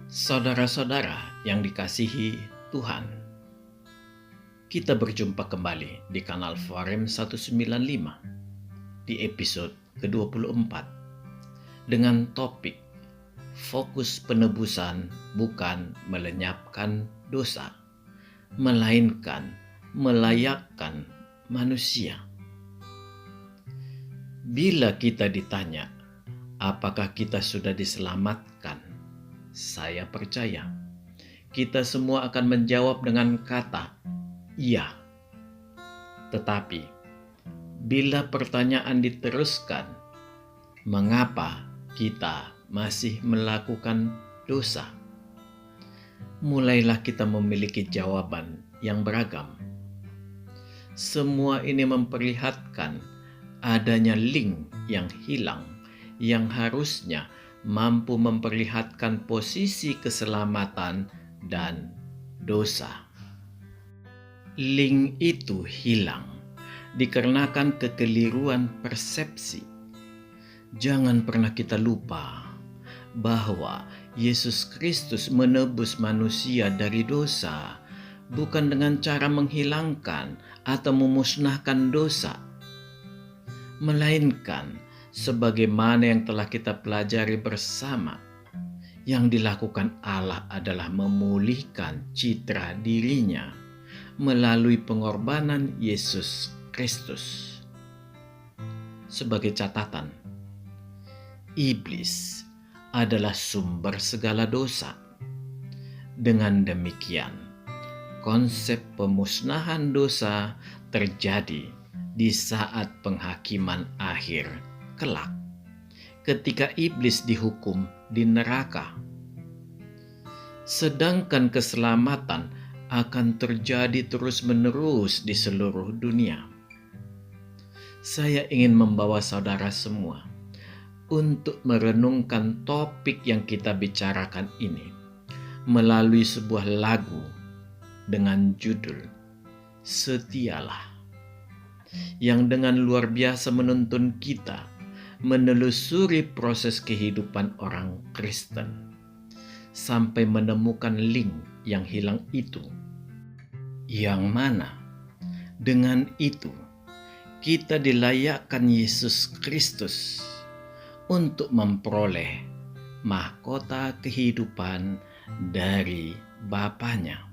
Saudara-saudara yang dikasihi Tuhan, kita berjumpa kembali di kanal Farem 195 di episode ke-24 dengan topik fokus penebusan bukan melenyapkan dosa, melainkan melayakkan manusia. Bila kita ditanya, apakah kita sudah diselamatkan? Saya percaya kita semua akan menjawab dengan kata iya. Tetapi bila pertanyaan diteruskan, mengapa kita masih melakukan dosa? Mulailah kita memiliki jawaban yang beragam. Semua ini memperlihatkan adanya link yang hilang yang harusnya mampu memperlihatkan posisi keselamatan dan dosa. Link itu hilang dikarenakan kekeliruan persepsi. Jangan pernah kita lupa bahwa Yesus Kristus menebus manusia dari dosa bukan dengan cara menghilangkan atau memusnahkan dosa, melainkan sebagaimana yang telah kita pelajari bersama, yang dilakukan Allah adalah memulihkan citra dirinya melalui pengorbanan Yesus Kristus. Sebagai catatan, iblis adalah sumber segala dosa. Dengan demikian, konsep pemusnahan dosa terjadi di saat penghakiman akhir kelak, ketika iblis dihukum di neraka. Sedangkan keselamatan akan terjadi terus-menerus di seluruh dunia. Saya ingin membawa saudara semua untuk merenungkan topik yang kita bicarakan ini melalui sebuah lagu dengan judul Setialah, yang dengan luar biasa menuntun kita menelusuri proses kehidupan orang Kristen sampai menemukan link yang hilang itu, yang mana dengan itu kita dilayakkan Yesus Kristus untuk memperoleh mahkota kehidupan dari Bapanya.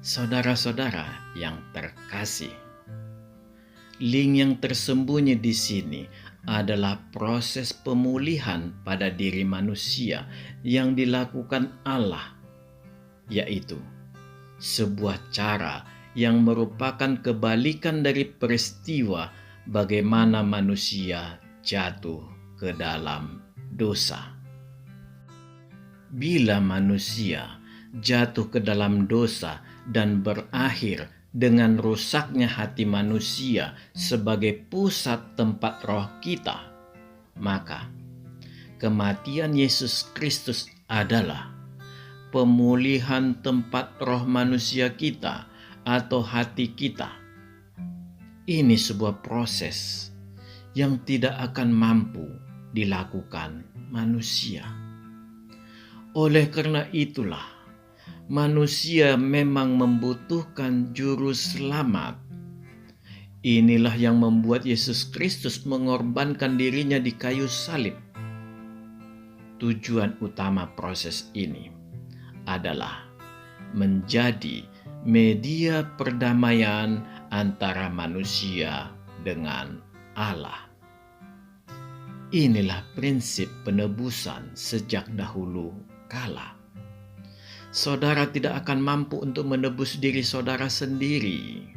Saudara-saudara yang terkasih, link yang tersembunyi di sini adalah proses pemulihan pada diri manusia yang dilakukan Allah, yaitu sebuah cara yang merupakan kebalikan dari peristiwa bagaimana manusia jatuh ke dalam dosa. Bila manusia jatuh ke dalam dosa dan berakhir dengan rusaknya hati manusia sebagai pusat tempat roh kita, maka kematian Yesus Kristus adalah pemulihan tempat roh manusia kita atau hati kita. Ini sebuah proses yang tidak akan mampu dilakukan manusia. Oleh karena itulah, manusia memang membutuhkan juru selamat. Inilah yang membuat Yesus Kristus mengorbankan dirinya di kayu salib. Tujuan utama proses ini adalah menjadi media perdamaian antara manusia dengan Allah. Inilah prinsip penebusan sejak dahulu kala. Saudara tidak akan mampu untuk menebus diri saudara sendiri,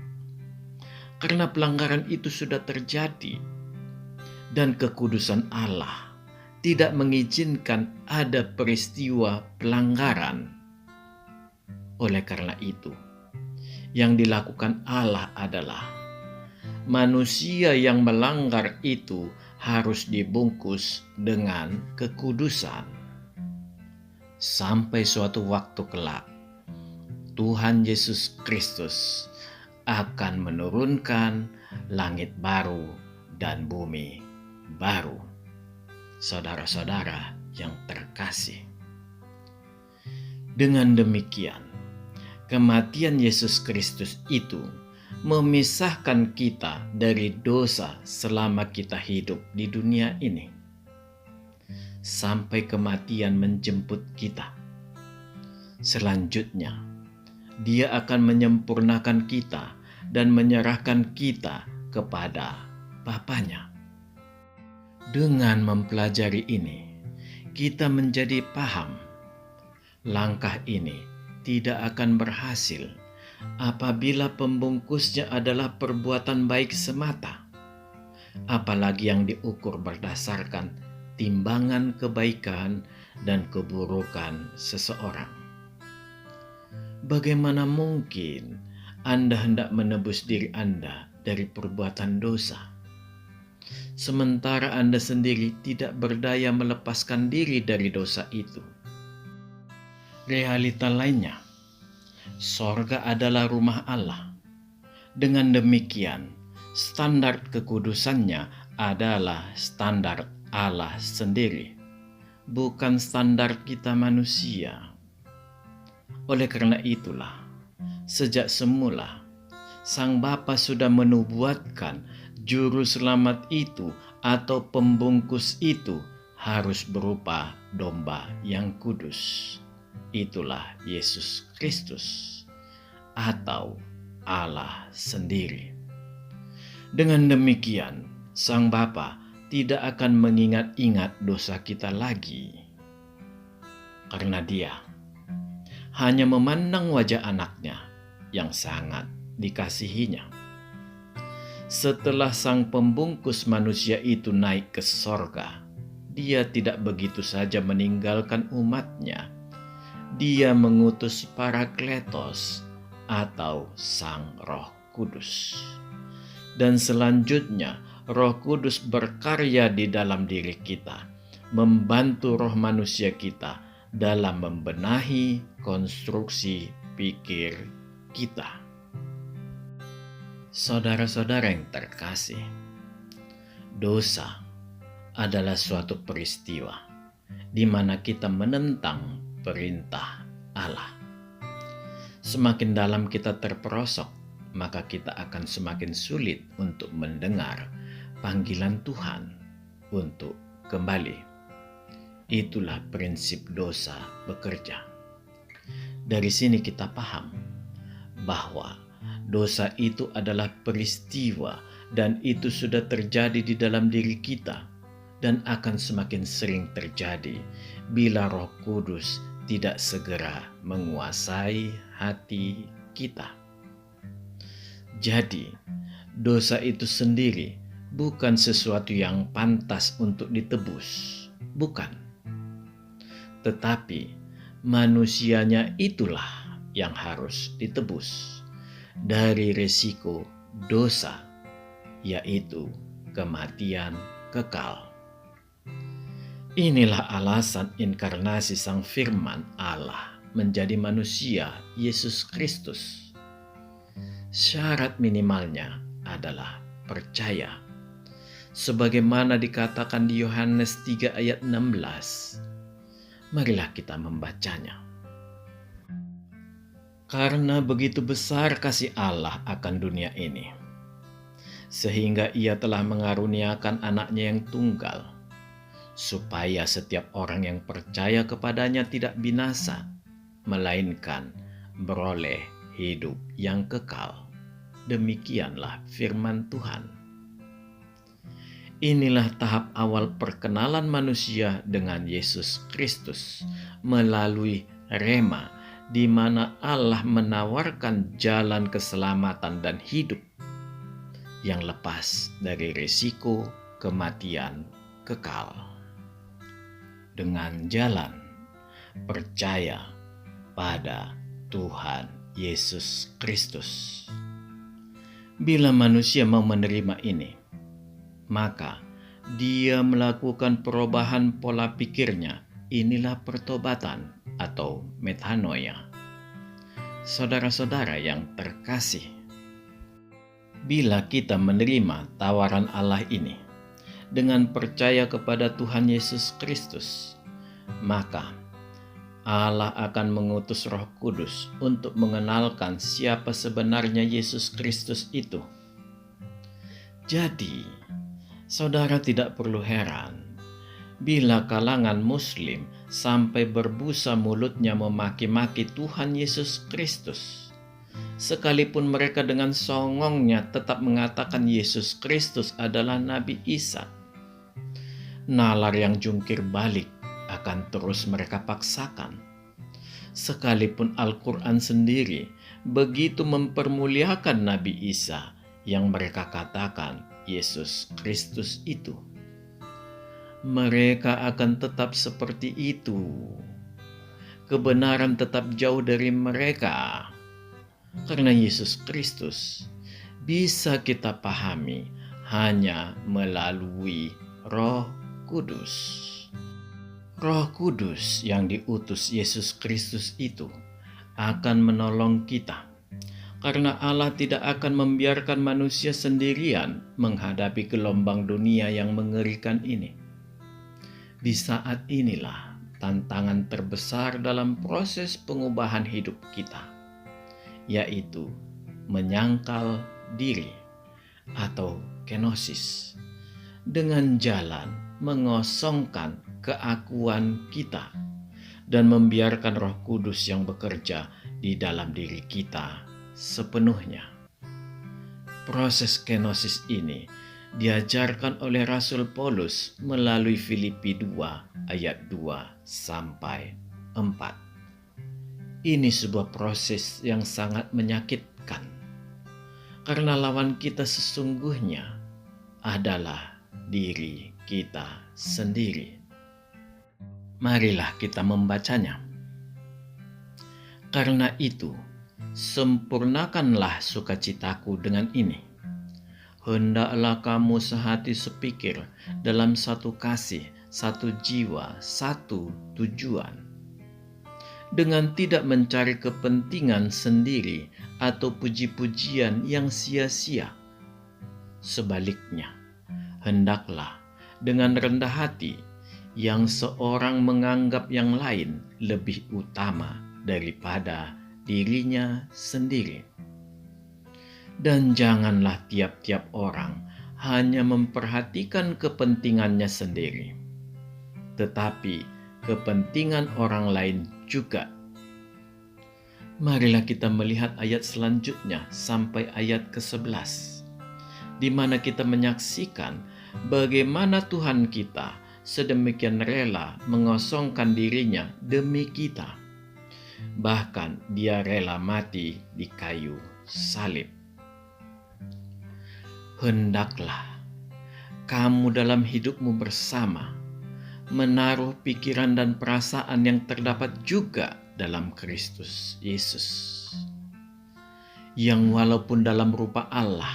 karena pelanggaran itu sudah terjadi, dan kekudusan Allah tidak mengizinkan ada peristiwa pelanggaran. Oleh karena itu, yang dilakukan Allah adalah manusia yang melanggar itu harus dibungkus dengan kekudusan. Sampai suatu waktu kelak, Tuhan Yesus Kristus akan menurunkan langit baru dan bumi baru. Saudara-saudara yang terkasih, dengan demikian, kematian Yesus Kristus itu memisahkan kita dari dosa selama kita hidup di dunia ini, sampai kematian menjemput kita. Selanjutnya, Dia akan menyempurnakan kita dan menyerahkan kita kepada Bapanya. Dengan mempelajari ini, kita menjadi paham langkah ini tidak akan berhasil apabila pembungkusnya adalah perbuatan baik semata, apalagi yang diukur berdasarkan timbangan kebaikan dan keburukan seseorang. Bagaimana mungkin Anda hendak menebus diri Anda dari perbuatan dosa, sementara Anda sendiri tidak berdaya melepaskan diri dari dosa itu? Realita lainnya, sorga adalah rumah Allah. Dengan demikian, standar kekudusannya adalah standar Allah sendiri, bukan standar kita manusia. Oleh karena itulah, sejak semula, Sang Bapa sudah menubuatkan juru selamat itu atau pembungkus itu harus berupa domba yang kudus. Itulah Yesus Kristus atau Allah sendiri. Dengan demikian, Sang Bapa tidak akan mengingat-ingat dosa kita lagi, karena Dia hanya memandang wajah anaknya yang sangat dikasihinya. Setelah sang pembungkus manusia itu naik ke sorga, Dia tidak begitu saja meninggalkan umatnya. Dia mengutus Parakletos atau Sang Roh Kudus. Dan selanjutnya Roh Kudus berkarya di dalam diri kita, membantu roh manusia kita dalam membenahi konstruksi pikir kita. Saudara-saudara yang terkasih, dosa adalah suatu peristiwa di mana kita menentang perintah Allah. Semakin dalam kita terperosok, maka kita akan semakin sulit untuk mendengar panggilan Tuhan untuk kembali. Itulah prinsip dosa bekerja. Dari sini kita paham bahwa dosa itu adalah peristiwa dan itu sudah terjadi di dalam diri kita dan akan semakin sering terjadi bila Roh Kudus tidak segera menguasai hati kita. Jadi, dosa itu sendiri bukan sesuatu yang pantas untuk ditebus, bukan. Tetapi manusianya itulah yang harus ditebus dari resiko dosa, yaitu kematian kekal. Inilah alasan inkarnasi Sang Firman Allah menjadi manusia, Yesus Kristus. Syarat minimalnya adalah percaya. Sebagaimana dikatakan di Yohanes 3 ayat 16. Marilah kita membacanya. Karena begitu besar kasih Allah akan dunia ini, sehingga Ia telah mengaruniakan anaknya yang tunggal, supaya setiap orang yang percaya kepadanya tidak binasa, melainkan beroleh hidup yang kekal. Demikianlah firman Tuhan. Inilah tahap awal perkenalan manusia dengan Yesus Kristus melalui rema, di mana Allah menawarkan jalan keselamatan dan hidup yang lepas dari risiko kematian kekal. Dengan jalan percaya pada Tuhan Yesus Kristus. Bila manusia mau menerima ini, maka dia melakukan perubahan pola pikirnya. Inilah pertobatan atau metanoia. Saudara-saudara yang terkasih, bila kita menerima tawaran Allah ini dengan percaya kepada Tuhan Yesus Kristus, maka Allah akan mengutus Roh Kudus untuk mengenalkan siapa sebenarnya Yesus Kristus itu. Jadi, saudara tidak perlu heran bila kalangan Muslim sampai berbusa mulutnya memaki-maki Tuhan Yesus Kristus, sekalipun mereka dengan songongnya tetap mengatakan Yesus Kristus adalah Nabi Isa. Nalar yang jungkir balik akan terus mereka paksakan. Sekalipun Al-Quran sendiri begitu mempermuliakan Nabi Isa yang mereka katakan Yesus Kristus itu, mereka akan tetap seperti itu. Kebenaran tetap jauh dari mereka. Karena Yesus Kristus bisa kita pahami hanya melalui Roh Kudus. Roh Kudus yang diutus Yesus Kristus itu akan menolong kita. Karena Allah tidak akan membiarkan manusia sendirian menghadapi gelombang dunia yang mengerikan ini. Di saat inilah tantangan terbesar dalam proses pengubahan hidup kita, yaitu menyangkal diri atau kenosis dengan jalan mengosongkan keakuan kita dan membiarkan Roh Kudus yang bekerja di dalam diri kita sepenuhnya. Proses kenosis ini diajarkan oleh Rasul Paulus melalui Filipi 2 ayat 2 sampai 4. Ini sebuah proses yang sangat menyakitkan karena lawan kita sesungguhnya adalah diri kita sendiri. Marilah kita membacanya. Karena itu, sempurnakanlah sukacitaku dengan ini. Hendaklah kamu sehati sepikir dalam satu kasih, satu jiwa, satu tujuan. Dengan tidak mencari kepentingan sendiri atau puji-pujian yang sia-sia. Sebaliknya, hendaklah dengan rendah hati yang seorang menganggap yang lain lebih utama daripada dirinya sendiri. Dan janganlah tiap-tiap orang hanya memperhatikan kepentingannya sendiri, tetapi kepentingan orang lain juga. Marilah kita melihat ayat selanjutnya sampai ayat ke-11, di mana kita menyaksikan bagaimana Tuhan kita sedemikian rela mengosongkan dirinya demi kita. Bahkan Dia rela mati di kayu salib. Hendaklah kamu dalam hidupmu bersama menaruh pikiran dan perasaan yang terdapat juga dalam Kristus Yesus, yang walaupun dalam rupa Allah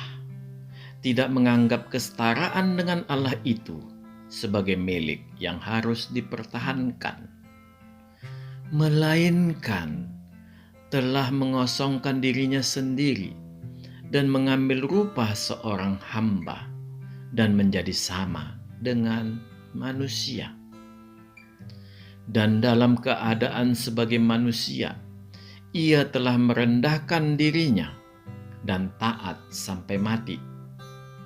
tidak menganggap kesetaraan dengan Allah itu sebagai milik yang harus dipertahankan, melainkan telah mengosongkan dirinya sendiri dan mengambil rupa seorang hamba dan menjadi sama dengan manusia. Dan dalam keadaan sebagai manusia, Ia telah merendahkan dirinya dan taat sampai mati,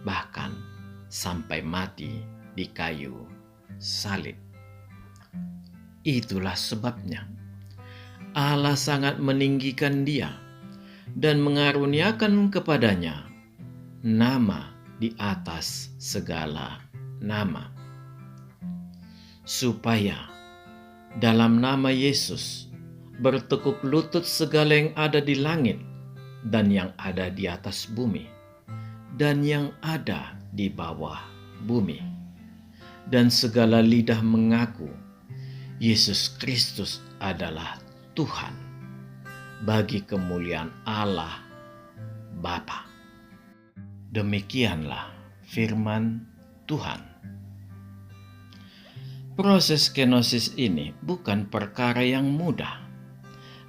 bahkan sampai mati di kayu salib. Itulah sebabnya Allah sangat meninggikan Dia dan mengaruniakan kepadanya nama di atas segala nama, supaya dalam nama Yesus bertekuk lutut segala yang ada di langit dan yang ada di atas bumi dan yang ada di bawah bumi, dan segala lidah mengaku Yesus Kristus adalah Tuhan, bagi kemuliaan Allah Bapa. Demikianlah firman Tuhan. Proses kenosis ini bukan perkara yang mudah,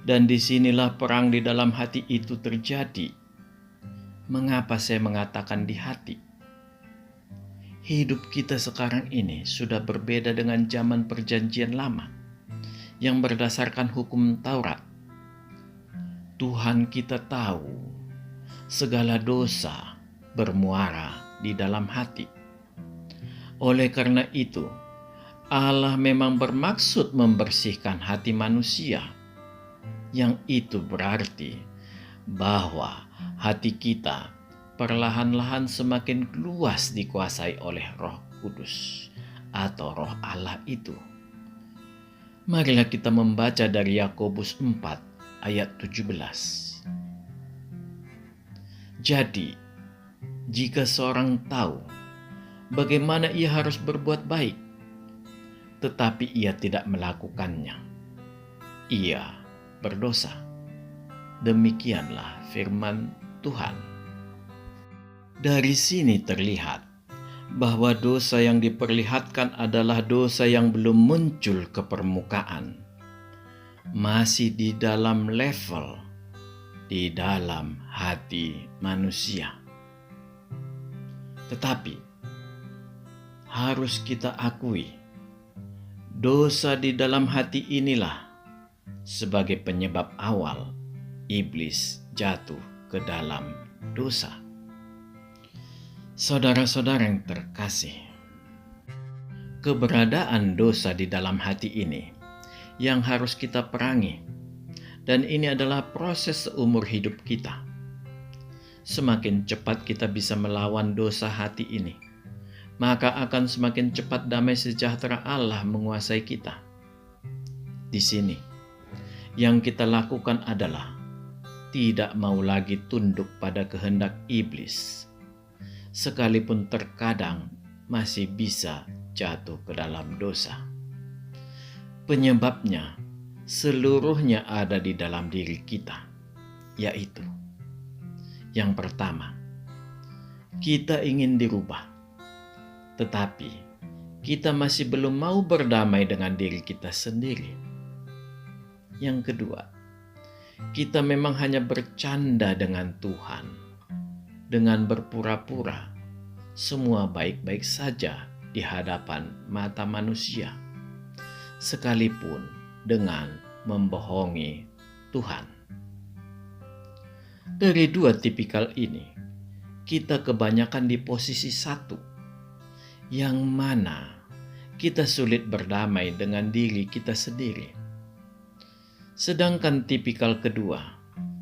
dan disinilah perang di dalam hati itu terjadi. Mengapa saya mengatakan di hati? Hidup kita sekarang ini sudah berbeda dengan zaman Perjanjian Lama yang berdasarkan hukum Taurat. Tuhan kita tahu segala dosa bermuara di dalam hati. Oleh karena itu, Allah memang bermaksud membersihkan hati manusia, yang itu berarti bahwa hati kita perlahan-lahan semakin luas dikuasai oleh Roh Kudus atau Roh Allah itu. Marilah kita membaca dari Yakobus 4 ayat 17. Jadi, jika seorang tahu bagaimana ia harus berbuat baik, tetapi ia tidak melakukannya, ia berdosa. Demikianlah firman Tuhan. Dari sini terlihat bahwa dosa yang diperlihatkan adalah dosa yang belum muncul ke permukaan, masih di dalam level di dalam hati manusia. Tetapi harus kita akui, dosa di dalam hati inilah sebagai penyebab awal iblis jatuh ke dalam dosa. Saudara-saudara yang terkasih, keberadaan dosa di dalam hati ini yang harus kita perangi, dan ini adalah proses seumur hidup kita. Semakin cepat kita bisa melawan dosa hati ini, maka akan semakin cepat damai sejahtera Allah menguasai kita. Di sini, yang kita lakukan adalah tidak mau lagi tunduk pada kehendak iblis, sekalipun terkadang masih bisa jatuh ke dalam dosa. Penyebabnya seluruhnya ada di dalam diri kita, yaitu yang pertama, kita ingin dirubah, tetapi kita masih belum mau berdamai dengan diri kita sendiri. Yang kedua, kita memang hanya bercanda dengan Tuhan, dengan berpura-pura semua baik-baik saja di hadapan mata manusia, sekalipun dengan membohongi Tuhan. Dari dua tipikal ini, kita kebanyakan di posisi satu, yang mana kita sulit berdamai dengan diri kita sendiri. Sedangkan tipikal kedua,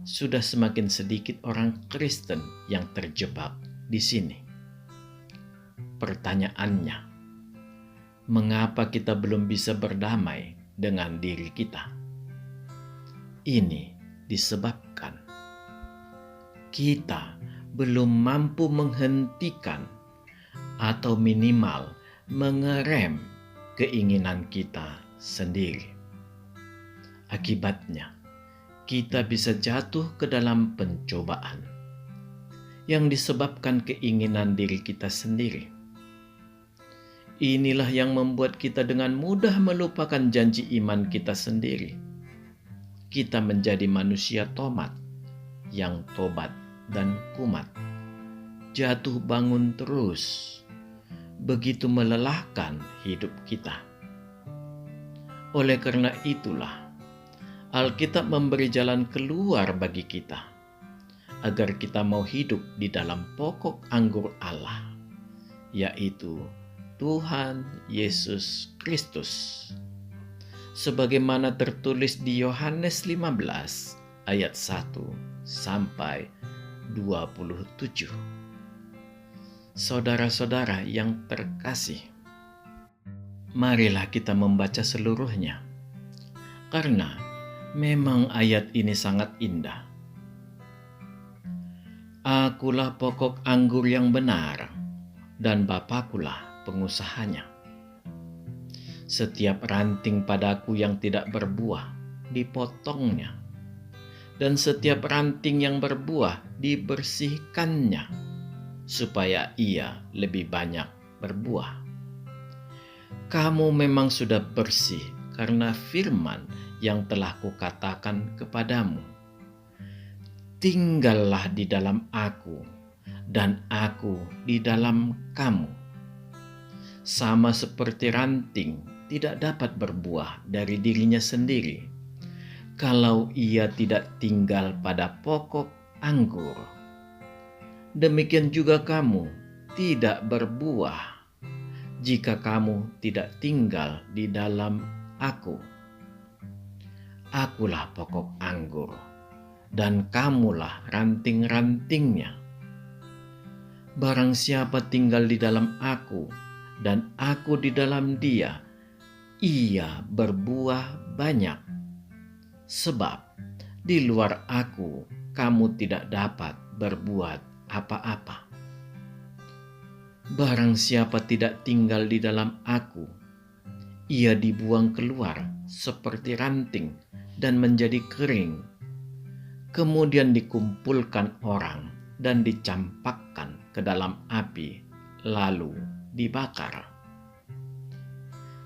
sudah semakin sedikit orang Kristen yang terjebak di sini. Pertanyaannya, mengapa kita belum bisa berdamai dengan diri kita? Ini disebabkan kita belum mampu menghentikan atau minimal mengerem keinginan kita sendiri. Akibatnya, kita bisa jatuh ke dalam pencobaan yang disebabkan keinginan diri kita sendiri. Inilah yang membuat kita dengan mudah melupakan janji iman kita sendiri. Kita menjadi manusia tomat yang tobat dan kumat, jatuh bangun terus, begitu melelahkan hidup kita. Oleh karena itulah, Alkitab memberi jalan keluar bagi kita, agar kita mau hidup di dalam pokok anggur Allah, yaitu Tuhan Yesus Kristus. Sebagaimana tertulis di Yohanes 15 ayat 1 sampai 27. Saudara-saudara yang terkasih, marilah kita membaca seluruhnya, karena memang ayat ini sangat indah. Akulah pokok anggur yang benar, dan Bapakulah pengusahanya. Setiap ranting padaku yang tidak berbuah, dipotongnya, dan setiap ranting yang berbuah, dibersihkannya, supaya ia lebih banyak berbuah. Kamu memang sudah bersih karena firman yang telah kukatakan kepadamu. Tinggallah di dalam aku, dan aku di dalam kamu. Sama seperti ranting tidak dapat berbuah dari dirinya sendiri, kalau ia tidak tinggal pada pokok anggur. Demikian juga kamu tidak berbuah jika kamu tidak tinggal di dalam aku. Akulah pokok anggur, dan kamulah ranting-rantingnya. Barang siapa tinggal di dalam aku, dan aku di dalam dia, ia berbuah banyak. Sebab di luar aku, kamu tidak dapat berbuat apa-apa. Barang siapa tidak tinggal di dalam aku, ia dibuang keluar seperti ranting dan menjadi kering, kemudian dikumpulkan orang dan dicampakkan ke dalam api, lalu dibakar.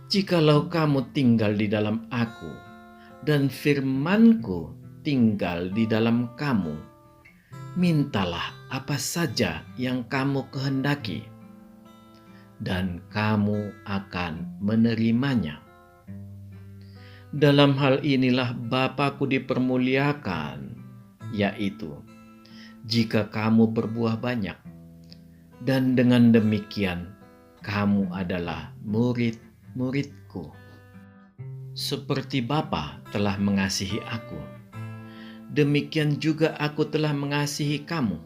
Jikalau kamu tinggal di dalam aku, dan firman-Ku tinggal di dalam kamu, mintalah apa saja yang kamu kehendaki, dan kamu akan menerimanya. Dalam hal inilah Bapa-Ku dipermuliakan, yaitu jika kamu berbuah banyak, dan dengan demikian kamu adalah murid-murid-Ku. Seperti Bapa telah mengasihi aku, demikian juga aku telah mengasihi kamu.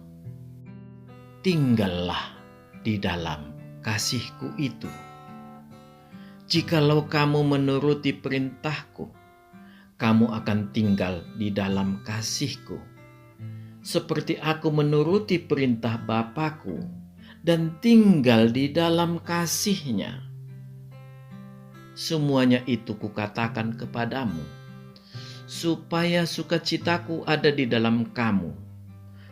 Tinggallah di dalam kasih-Ku itu. Jikalau kamu menuruti perintah-Ku, kamu akan tinggal di dalam kasih-Ku. Seperti aku menuruti perintah Bapa-Ku dan tinggal di dalam kasih-Nya. Semuanya itu kukatakan kepadamu, supaya sukacitaku ada di dalam kamu,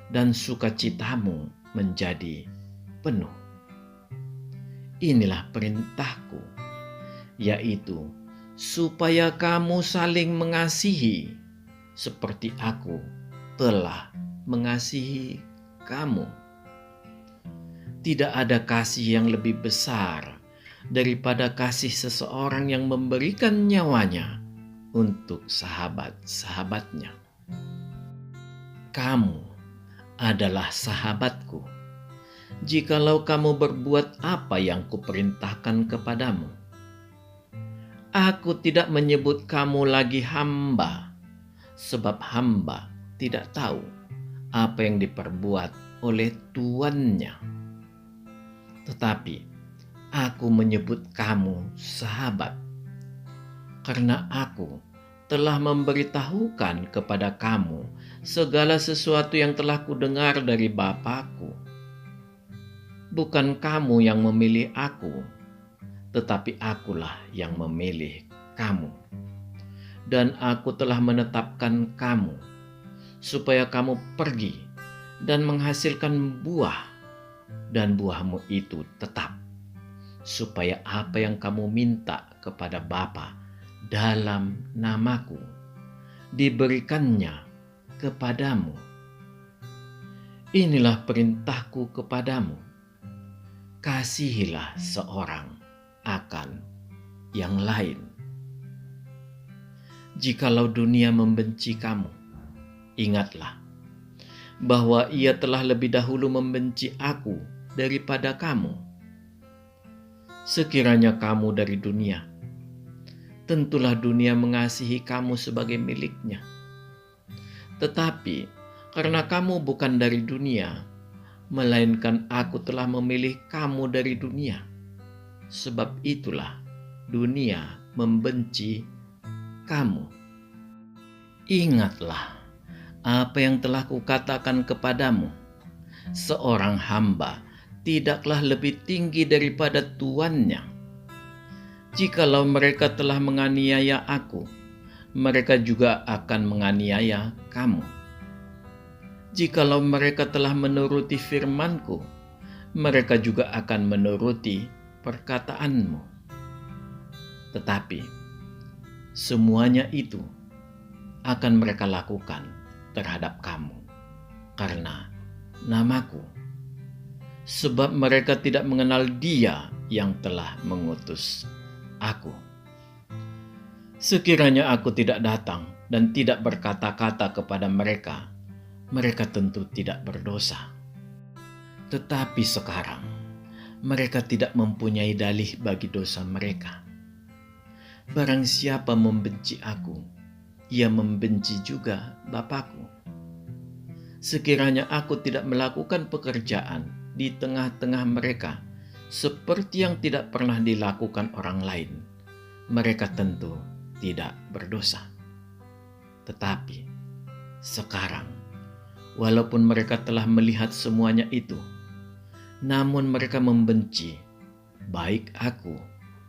dan sukacitamu menjadi penuh. Inilah perintahku, yaitu supaya kamu saling mengasihi, seperti aku telah mengasihi kamu. Tidak ada kasih yang lebih besar daripada kasih seseorang yang memberikan nyawanya untuk sahabat-sahabatnya. Kamu adalah sahabatku, jikalau kamu berbuat apa yang kuperintahkan kepadamu. Aku tidak menyebut kamu lagi hamba, sebab hamba tidak tahu apa yang diperbuat oleh tuannya. Tetapi aku menyebut kamu sahabat, karena aku telah memberitahukan kepada kamu segala sesuatu yang telah kudengar dari Bapa-Ku. Bukan kamu yang memilih aku, tetapi akulah yang memilih kamu. Dan aku telah menetapkan kamu, supaya kamu pergi dan menghasilkan buah, dan buahmu itu tetap, supaya apa yang kamu minta kepada Bapa dalam namaku diberikannya kepadamu. Inilah perintahku kepadamu, kasihilah seorang akan yang lain. Jikalau dunia membenci kamu, ingatlah bahwa ia telah lebih dahulu membenci aku daripada kamu. Sekiranya kamu dari dunia, tentulah dunia mengasihi kamu sebagai miliknya. Tetapi karena kamu bukan dari dunia, melainkan aku telah memilih kamu dari dunia, sebab itulah dunia membenci kamu. Ingatlah apa yang telah kukatakan kepadamu, seorang hamba tidaklah lebih tinggi daripada tuannya. Jikalau mereka telah menganiaya aku, mereka juga akan menganiaya kamu. Jikalau mereka telah menuruti firman-Ku, mereka juga akan menuruti perkataanmu. Tetapi semuanya itu akan mereka lakukan terhadap kamu karena namaku, sebab mereka tidak mengenal Dia yang telah mengutus aku. Sekiranya aku tidak datang dan tidak berkata-kata kepada mereka, mereka tentu tidak berdosa. Tetapi sekarang mereka tidak mempunyai dalih bagi dosa mereka. Barang siapa membenci aku, ia membenci juga Bapa-Ku. Sekiranya aku tidak melakukan pekerjaan di tengah-tengah mereka seperti yang tidak pernah dilakukan orang lain, mereka tentu tidak berdosa. Tetapi sekarang, walaupun mereka telah melihat semuanya itu, namun mereka membenci baik aku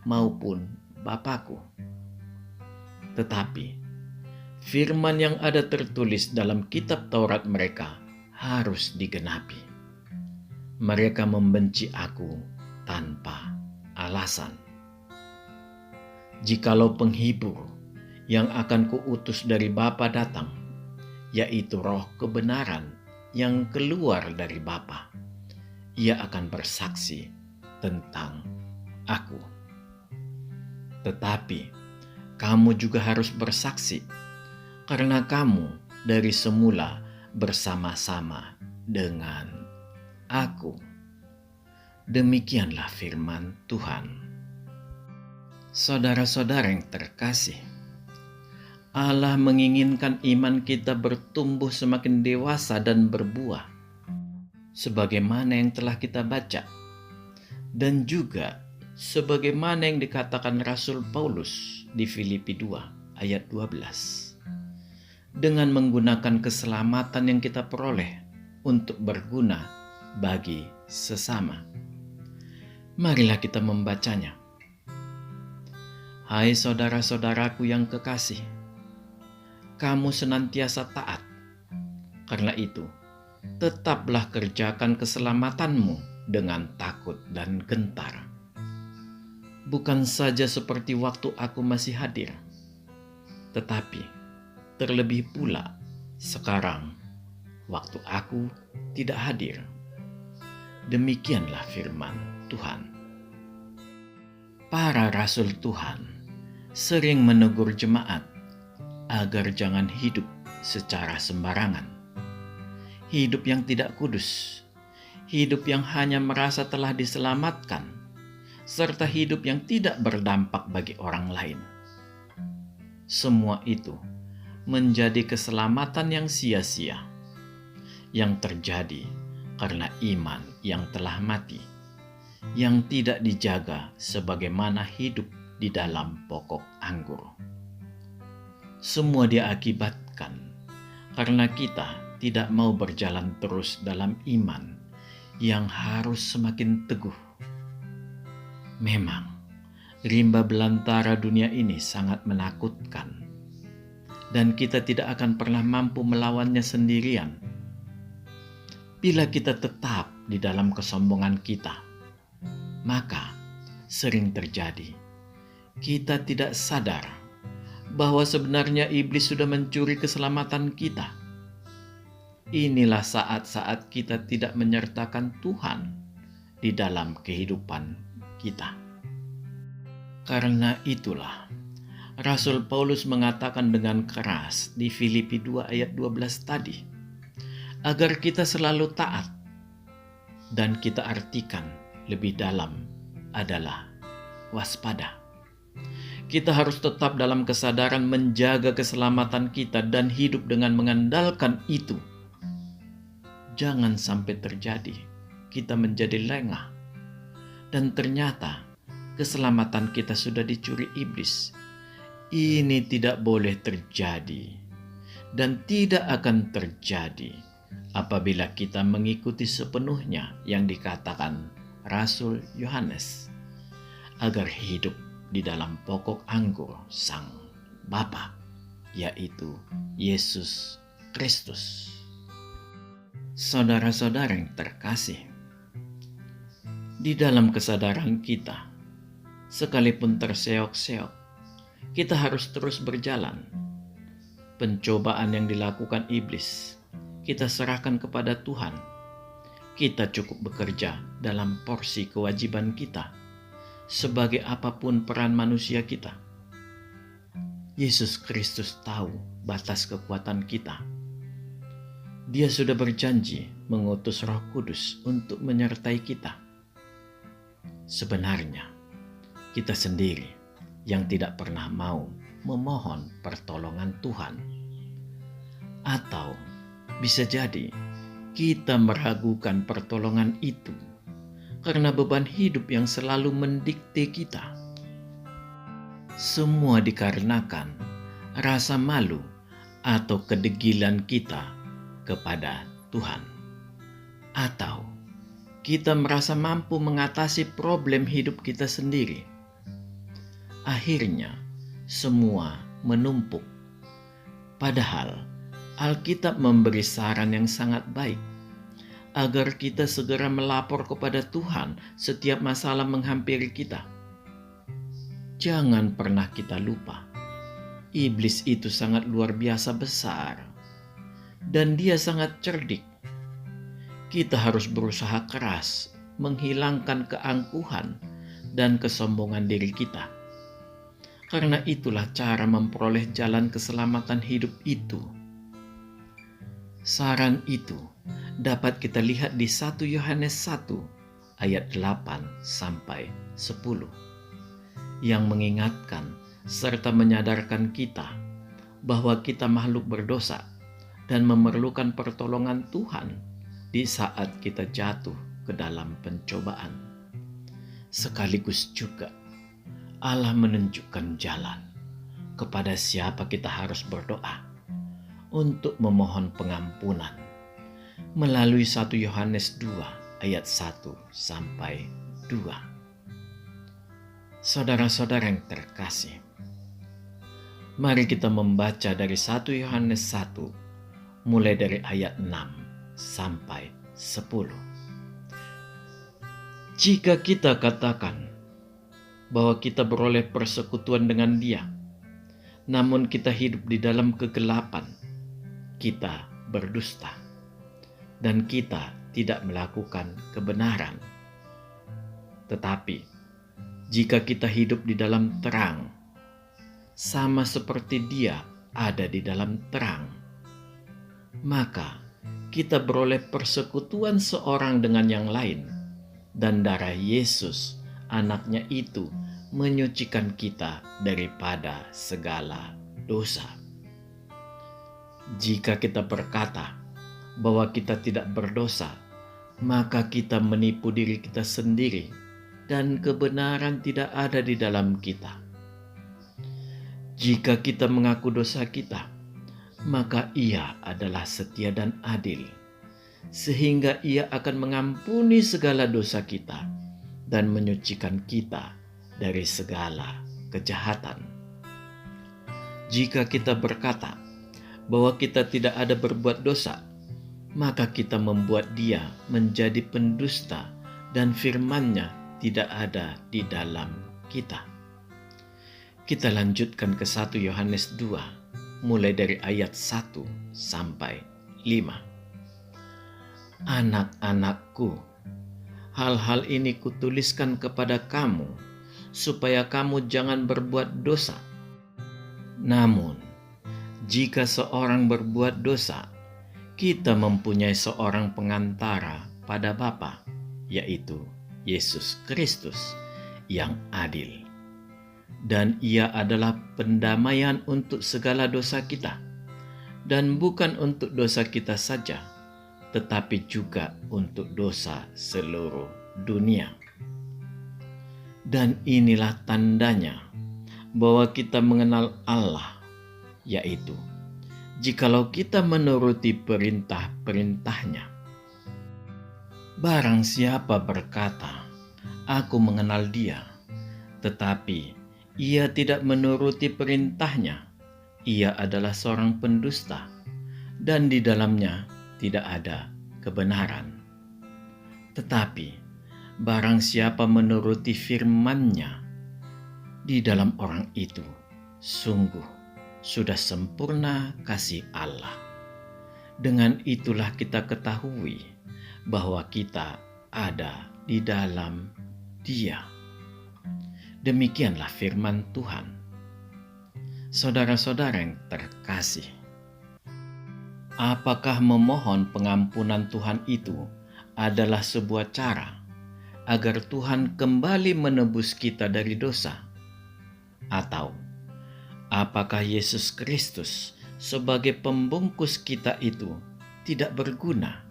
maupun Bapa-Ku. Tetapi firman yang ada tertulis dalam kitab Taurat mereka harus digenapi. Mereka membenci aku tanpa alasan. Jikalau penghibur yang akan kuutus dari Bapa datang, yaitu Roh kebenaran yang keluar dari Bapa, ia akan bersaksi tentang aku. Tetapi kamu juga harus bersaksi, karena kamu dari semula bersama-sama dengan aku. Demikianlah firman Tuhan. Saudara-saudara yang terkasih, Allah menginginkan iman kita bertumbuh semakin dewasa dan berbuah, sebagaimana yang telah kita baca, dan juga sebagaimana yang dikatakan Rasul Paulus di Filipi 2 ayat 12. Dengan menggunakan keselamatan yang kita peroleh untuk berguna bagi sesama. Marilah kita membacanya. Hai saudara-saudaraku yang kekasih, kamu senantiasa taat. Karena itu, tetaplah kerjakan keselamatanmu dengan takut dan gentar. Bukan saja seperti waktu aku masih hadir, tetapi terlebih pula sekarang waktu aku tidak hadir. Demikianlah firman Tuhan. Para rasul Tuhan sering menegur jemaat agar jangan hidup secara sembarangan. Hidup yang tidak kudus, hidup yang hanya merasa telah diselamatkan, serta hidup yang tidak berdampak bagi orang lain. Semua itu menjadi keselamatan yang sia-sia, yang terjadi karena iman yang telah mati, yang tidak dijaga sebagaimana hidup di dalam pokok anggur. Semua diakibatkan karena kita tidak mau berjalan terus dalam iman yang harus semakin teguh. Memang, rimba belantara dunia ini sangat menakutkan, dan kita tidak akan pernah mampu melawannya sendirian. Bila kita tetap di dalam kesombongan kita, maka sering terjadi kita tidak sadar bahwa sebenarnya iblis sudah mencuri keselamatan kita. Inilah saat-saat kita tidak menyertakan Tuhan di dalam kehidupan kita. Karena itulah Rasul Paulus mengatakan dengan keras di Filipi 2 ayat 12 tadi, agar kita selalu taat, dan kita artikan lebih dalam adalah waspada. Kita harus tetap dalam kesadaran menjaga keselamatan kita dan hidup dengan mengandalkan itu. Jangan sampai terjadi kita menjadi lengah dan ternyata keselamatan kita sudah dicuri iblis. Ini tidak boleh terjadi dan tidak akan terjadi apabila kita mengikuti sepenuhnya yang dikatakan Rasul Yohanes, agar hidup di dalam pokok anggur Sang Bapa, yaitu Yesus Kristus. Saudara-saudara yang terkasih, di dalam kesadaran kita, sekalipun terseok-seok, kita harus terus berjalan. Pencobaan yang dilakukan iblis, kita serahkan kepada Tuhan. Kita cukup bekerja dalam porsi kewajiban kita, sebagai apapun peran manusia kita. Yesus Kristus tahu batas kekuatan kita. Dia sudah berjanji mengutus Roh Kudus untuk menyertai kita. Sebenarnya, kita sendiri yang tidak pernah mau memohon pertolongan Tuhan. Atau bisa jadi kita meragukan pertolongan itu karena beban hidup yang selalu mendikte kita. Semua dikarenakan rasa malu atau kedegilan kita kepada Tuhan. Atau kita merasa mampu mengatasi problem hidup kita sendiri. Akhirnya semua menumpuk. Padahal Alkitab memberi saran yang sangat baik agar kita segera melapor kepada Tuhan setiap masalah menghampiri kita. Jangan pernah kita lupa, iblis itu sangat luar biasa besar dan dia sangat cerdik. Kita harus berusaha keras menghilangkan keangkuhan dan kesombongan diri kita. Karena itulah cara memperoleh jalan keselamatan hidup itu. Saran itu dapat kita lihat di 1 Yohanes 1 ayat 8 sampai 10 yang mengingatkan serta menyadarkan kita bahwa kita makhluk berdosa dan memerlukan pertolongan Tuhan di saat kita jatuh ke dalam pencobaan. Sekaligus juga Allah menunjukkan jalan kepada siapa kita harus berdoa untuk memohon pengampunan melalui 1 Yohanes 2 ayat 1 sampai 2. Saudara-saudara yang terkasih, mari kita membaca dari 1 Yohanes 1 mulai dari ayat 6 sampai 10. Jika kita katakan bahwa kita beroleh persekutuan dengan Dia, namun kita hidup di dalam kegelapan, kita berdusta dan kita tidak melakukan kebenaran. Tetapi jika kita hidup di dalam terang, sama seperti Dia ada di dalam terang, maka kita beroleh persekutuan seorang dengan yang lain, dan darah Yesus, anaknya itu, menyucikan kita daripada segala dosa. Jika kita berkata bahwa kita tidak berdosa, maka kita menipu diri kita sendiri dan kebenaran tidak ada di dalam kita. Jika kita mengaku dosa kita, maka Ia adalah setia dan adil, sehingga Ia akan mengampuni segala dosa kita dan menyucikan kita dari segala kejahatan. Jika kita berkata bahwa kita tidak ada berbuat dosa, maka kita membuat Dia menjadi pendusta dan firman-Nya tidak ada di dalam kita. Kita lanjutkan ke 1 Yohanes 2, mulai dari ayat 1 sampai 5. Anak-anakku, hal-hal ini kutuliskan kepada kamu, supaya kamu jangan berbuat dosa. Namun, jika seorang berbuat dosa, kita mempunyai seorang pengantara pada Bapa, yaitu Yesus Kristus yang adil. Dan Ia adalah pendamaian untuk segala dosa kita, dan bukan untuk dosa kita saja, tetapi juga untuk dosa seluruh dunia. Dan inilah tandanya bahwa kita mengenal Allah, yaitu jikalau kita menuruti perintah-perintahnya. Barang siapa berkata, "Aku mengenal Dia," tetapi ia tidak menuruti perintahnya, ia adalah seorang pendusta, dan di dalamnya tidak ada kebenaran. Tetapi barang siapa menuruti firman-Nya, di dalam orang itu sungguh sudah sempurna kasih Allah. Dengan itulah kita ketahui bahwa kita ada di dalam Dia. Demikianlah firman Tuhan. Saudara-saudara yang terkasih, apakah memohon pengampunan Tuhan itu adalah sebuah cara agar Tuhan kembali menebus kita dari dosa? Atau apakah Yesus Kristus sebagai pembungkus kita itu tidak berguna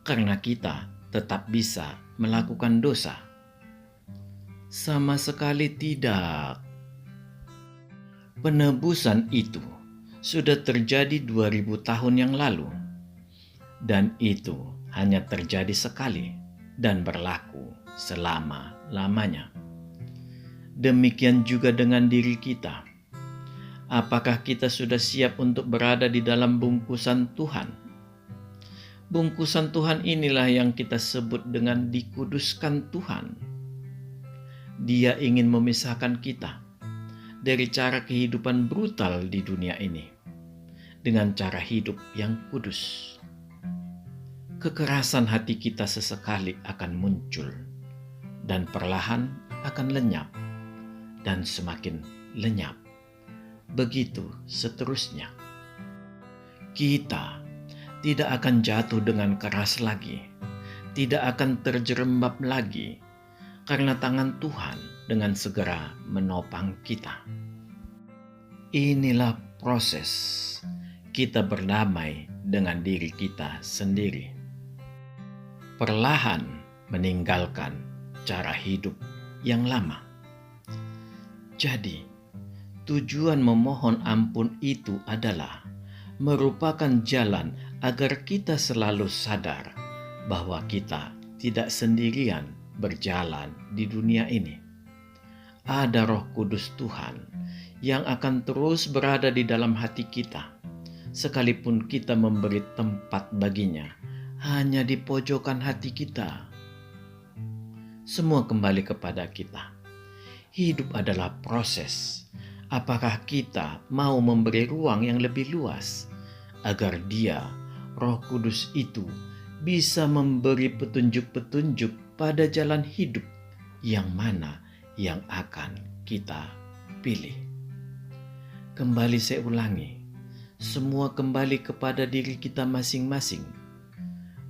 karena kita tetap bisa melakukan dosa? Sama sekali tidak. Penebusan itu sudah terjadi 2000 tahun yang lalu, dan itu hanya terjadi sekali dan berlaku selama-lamanya. Demikian juga dengan diri kita. Apakah kita sudah siap untuk berada di dalam bungkusan Tuhan? Bungkusan Tuhan inilah yang kita sebut dengan dikuduskan Tuhan. Dia ingin memisahkan kita dari cara kehidupan brutal di dunia ini dengan cara hidup yang kudus. Kekerasan hati kita sesekali akan muncul dan perlahan akan lenyap dan semakin lenyap. Begitu seterusnya. Kita tidak akan jatuh dengan keras lagi, tidak akan terjerembab lagi, karena tangan Tuhan dengan segera menopang kita. Inilah proses kita berdamai dengan diri kita sendiri. Perlahan meninggalkan cara hidup yang lama. Jadi, tujuan memohon ampun itu adalah merupakan jalan agar kita selalu sadar bahwa kita tidak sendirian berjalan di dunia ini. Ada Roh Kudus Tuhan yang akan terus berada di dalam hati kita, sekalipun kita memberi tempat baginya hanya di pojokan hati kita. Semua kembali kepada kita. Hidup adalah proses. Apakah kita mau memberi ruang yang lebih luas agar Dia, Roh Kudus itu, bisa memberi petunjuk-petunjuk pada jalan hidup yang mana yang akan kita pilih. Kembali saya ulangi, semua kembali kepada diri kita masing-masing.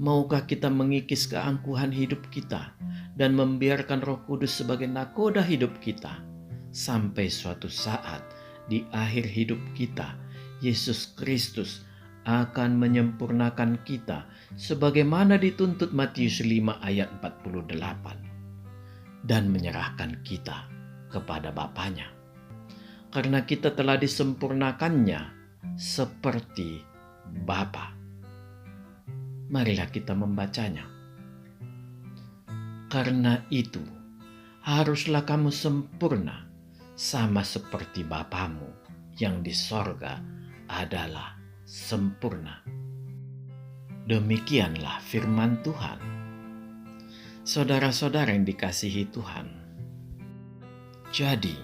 Maukah kita mengikis keangkuhan hidup kita dan membiarkan Roh Kudus sebagai nakoda hidup kita sampai suatu saat di akhir hidup kita, Yesus Kristus akan menyempurnakan kita sebagaimana dituntut Matius 5 ayat 48 dan menyerahkan kita kepada Bapanya. Karena kita telah disempurnakannya seperti Bapa. Marilah kita membacanya. Karena itu, haruslah kamu sempurna sama seperti Bapamu yang di sorga adalah sempurna. Demikianlah firman Tuhan. Saudara-saudara yang dikasihi Tuhan, jadi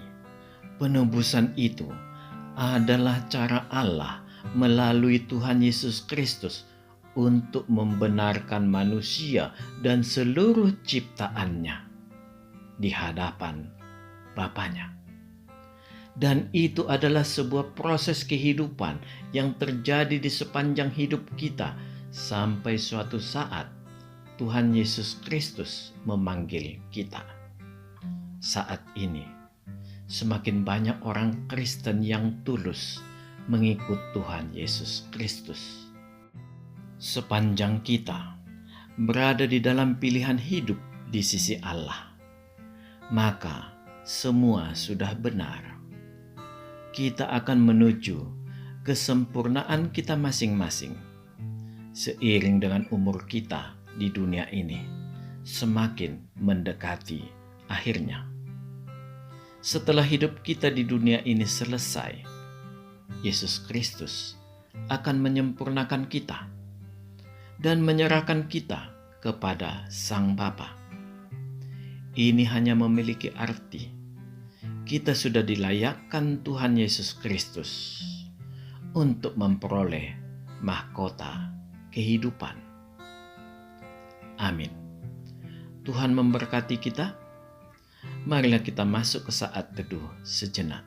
penebusan itu adalah cara Allah melalui Tuhan Yesus Kristus untuk membenarkan manusia dan seluruh ciptaannya di hadapan Bapanya. Dan itu adalah sebuah proses kehidupan yang terjadi di sepanjang hidup kita sampai suatu saat Tuhan Yesus Kristus memanggil kita. Saat ini, semakin banyak orang Kristen yang tulus mengikut Tuhan Yesus Kristus. Sepanjang kita berada di dalam pilihan hidup di sisi Allah, maka semua sudah benar. Kita akan menuju kesempurnaan kita masing-masing. Seiring dengan umur kita di dunia ini semakin mendekati akhirnya. Setelah hidup kita di dunia ini selesai, Yesus Kristus akan menyempurnakan kita dan menyerahkan kita kepada Sang Bapa. Ini hanya memiliki arti kita sudah dilayakkan Tuhan Yesus Kristus untuk memperoleh mahkota kehidupan. Amin. Tuhan memberkati kita. Marilah kita masuk ke saat teduh sejenak.